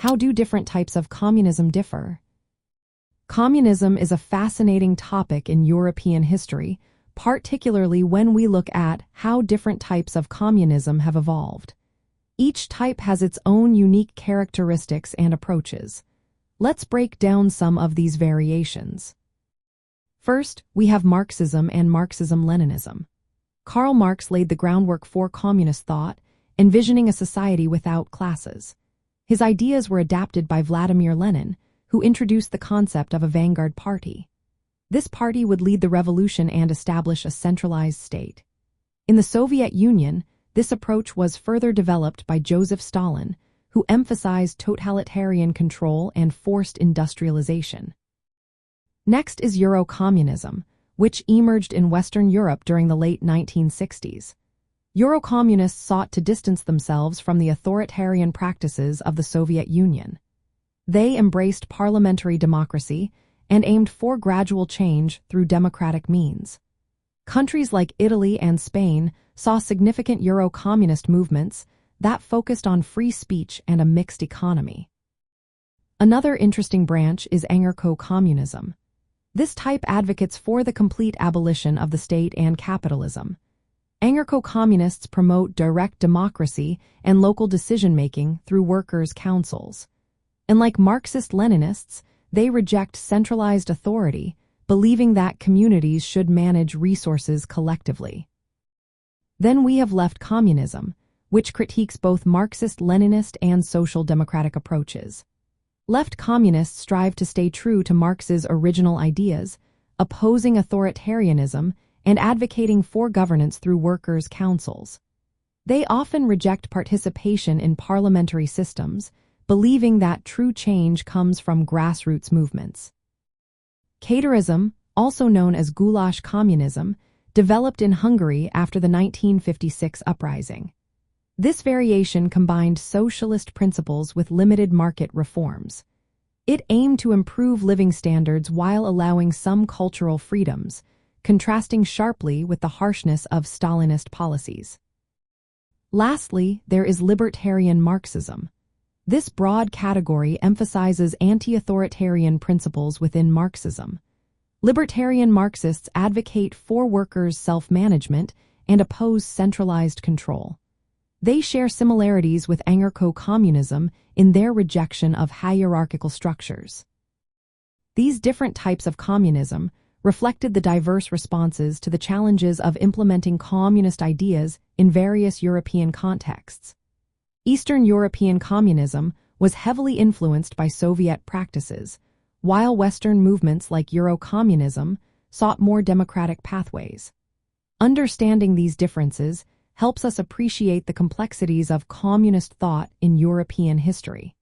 How do different types of communism differ? Communism is a fascinating topic in European history, particularly when we look at how different types of communism have evolved. Each type has its own unique characteristics and approaches. Let's break down some of these variations. First, we have Marxism and Marxism-Leninism. Karl Marx laid the groundwork for communist thought, envisioning a society without classes. His ideas were adapted by Vladimir Lenin, who introduced the concept of a vanguard party. This party would lead the revolution and establish a centralized state. In the Soviet Union, this approach was further developed by Joseph Stalin, who emphasized totalitarian control and forced industrialization. Next is Eurocommunism, which emerged in Western Europe during the late 1960s. Eurocommunists sought to distance themselves from the authoritarian practices of the Soviet Union. They embraced parliamentary democracy and aimed for gradual change through democratic means. Countries like Italy and Spain saw significant Euro-communist movements that focused on free speech and a mixed economy. Another interesting branch is anarcho-communism. This type advocates for the complete abolition of the state and capitalism. Anarcho-communists promote direct democracy and local decision-making through workers' councils. And like Marxist-Leninists, they reject centralized authority, believing that communities should manage resources collectively. Then we have left communism, which critiques both Marxist-Leninist and social democratic approaches. Left communists strive to stay true to Marx's original ideas, opposing authoritarianism and advocating for governance through workers' councils. They often reject participation in parliamentary systems, believing that true change comes from grassroots movements. Kadarism, also known as Goulash Communism, developed in Hungary after the 1956 uprising. This variation combined socialist principles with limited market reforms. It aimed to improve living standards while allowing some cultural freedoms, contrasting sharply with the harshness of Stalinist policies. Lastly, there is Libertarian Marxism. This broad category emphasizes anti-authoritarian principles within Marxism. Libertarian Marxists advocate for workers' self-management and oppose centralized control. They share similarities with anarcho-communism in their rejection of hierarchical structures. These different types of communism reflected the diverse responses to the challenges of implementing communist ideas in various European contexts. Eastern European communism was heavily influenced by Soviet practices, while Western movements like Eurocommunism sought more democratic pathways. Understanding these differences helps us appreciate the complexities of communist thought in European history.